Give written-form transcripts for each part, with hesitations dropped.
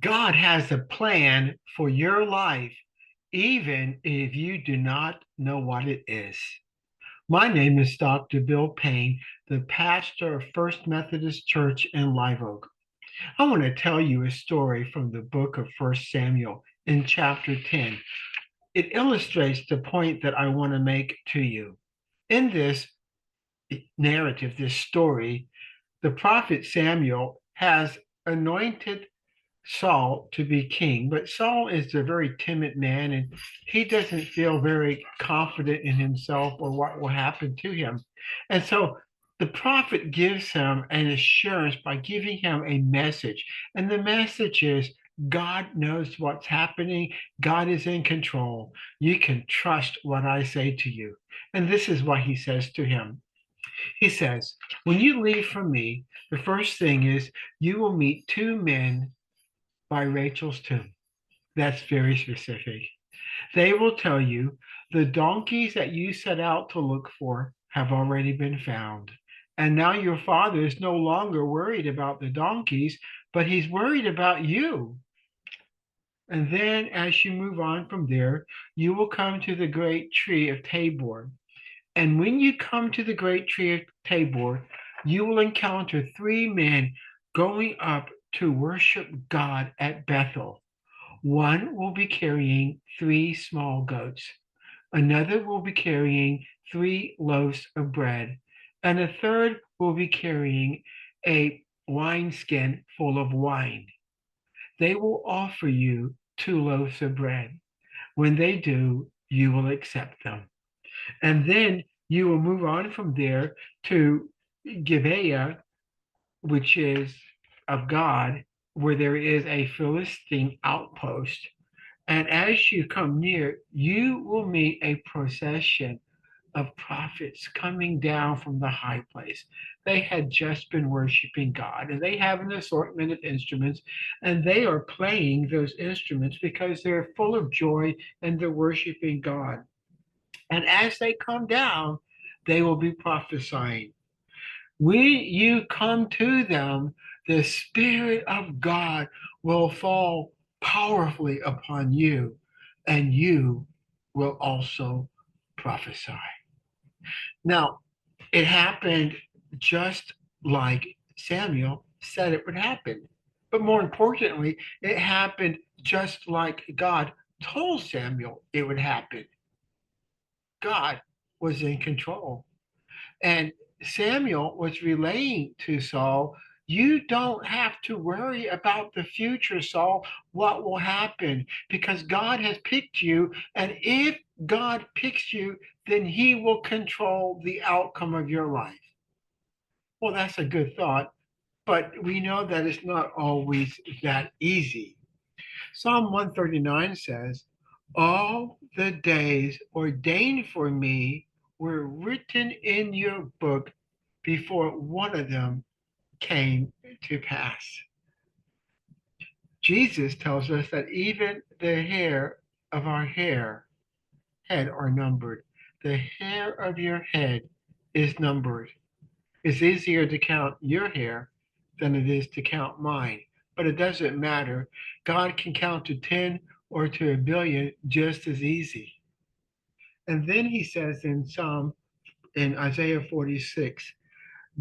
God has a plan for your life, even if you do not know what it is. My name is Dr. Bill Payne, the pastor of First Methodist Church in Live Oak. I want to tell you a story from the book of First Samuel in chapter 10. It illustrates the point that I want to make to you. In this narrative, this story, the prophet Samuel has anointed Saul to be king, but Saul is a very timid man and he doesn't feel very confident in himself or what will happen to him. And so the prophet gives him an assurance by giving him a message. And the message is God knows what's happening. God is in control. You can trust what I say to you. And this is what he says to him. He says, when you leave from me, the first thing is you will meet two men by Rachel's tomb. That's very specific. They will tell you the donkeys that you set out to look for have already been found. And now your father is no longer worried about the donkeys, but he's worried about you. And then as you move on from there, you will come to the great tree of Tabor. And when you come to the great tree of Tabor, you will encounter three men going up to worship God at Bethel. One will be carrying three small goats, another will be carrying three loaves of bread, and a third will be carrying a wineskin full of wine. They will offer you two loaves of bread. When they do, you will accept them. And then you will move on from there to Gibeah, which is of God, where there is a Philistine outpost. And as you come near, you will meet a procession of prophets coming down from the high place. They had just been worshiping God, and they have an assortment of instruments, and they are playing those instruments because they're full of joy and they're worshiping God. And as they come down, they will be prophesying. When you come to them, the Spirit of God will fall powerfully upon you, and you will also prophesy. Now, it happened just like Samuel said it would happen. But more importantly, it happened just like God told Samuel it would happen. God was in control. And Samuel was relaying to Saul, you don't have to worry about the future, Saul, what will happen, because God has picked you. And if God picks you, then he will control the outcome of your life. Well, that's a good thought, but we know that it's not always that easy. Psalm 139 says, all the days ordained for me were written in your book before one of them came to pass. Jesus tells us that even the hair of our head are numbered. The hair of your head is numbered. It's easier to count your hair than it is to count mine, but it doesn't matter. God can count to 10 or to a billion just as easy. And then he says in Isaiah 46,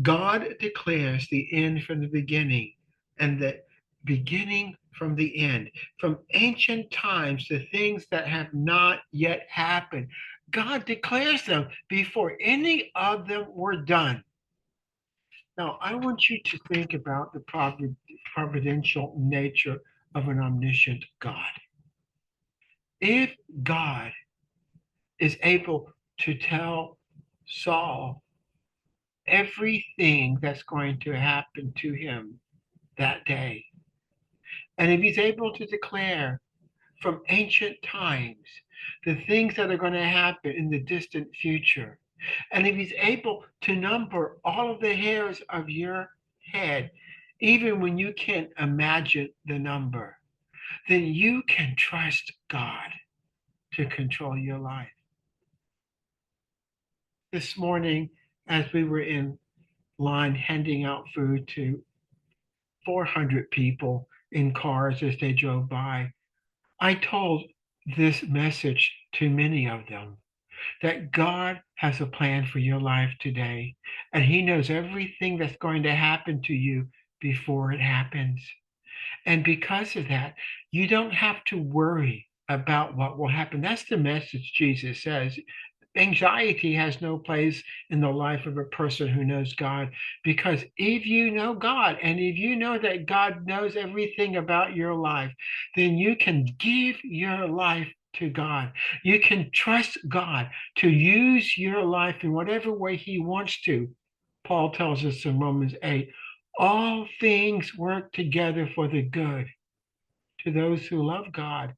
God declares the end from the beginning and the beginning from the end. From ancient times, the things that have not yet happened, God declares them before any of them were done. Now, I want you to think about the providential nature of an omniscient God. If God is able to tell Saul everything that's going to happen to him that day, and if he's able to declare from ancient times the things that are going to happen in the distant future, and if he's able to number all of the hairs of your head, even when you can't imagine the number, then you can trust God to control your life. This morning, as we were in line handing out food to 400 people in cars as they drove by. I told this message to many of them that God has a plan for your life today, and He knows everything that's going to happen to you before it happens. And because of that, you don't have to worry about what will happen. That's the message Jesus says. Anxiety has no place in the life of a person who knows God, because if you know God and if you know that God knows everything about your life, then you can give your life to God. You can trust God to use your life in whatever way He wants to. Paul tells us in Romans 8, all things work together for the good to those who love God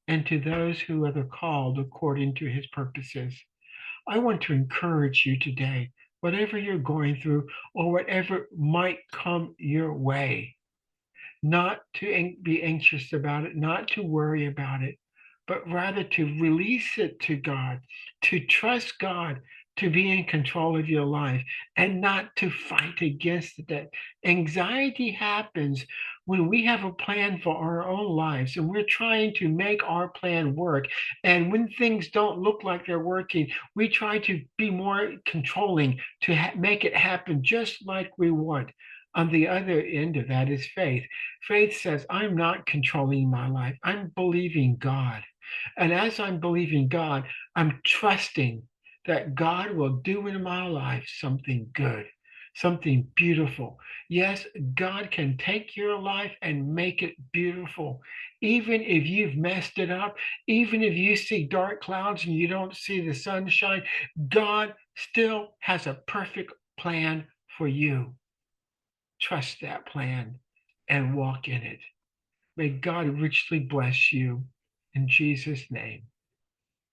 and to those who are called according to His purposes. I want to encourage you today, whatever you're going through or whatever might come your way, not to be anxious about it, not to worry about it, but rather to release it to God, to trust God to be in control of your life and not to fight against it. That anxiety happens when we have a plan for our own lives and we're trying to make our plan work. And when things don't look like they're working, we try to be more controlling to make it happen just like we want. On the other end of that is faith. Faith says, I'm not controlling my life. I'm believing God. And as I'm believing God, I'm trusting that God will do in my life something good, something beautiful. Yes, God can take your life and make it beautiful. Even if you've messed it up, even if you see dark clouds and you don't see the sunshine, God still has a perfect plan for you. Trust that plan and walk in it. May God richly bless you in Jesus' name.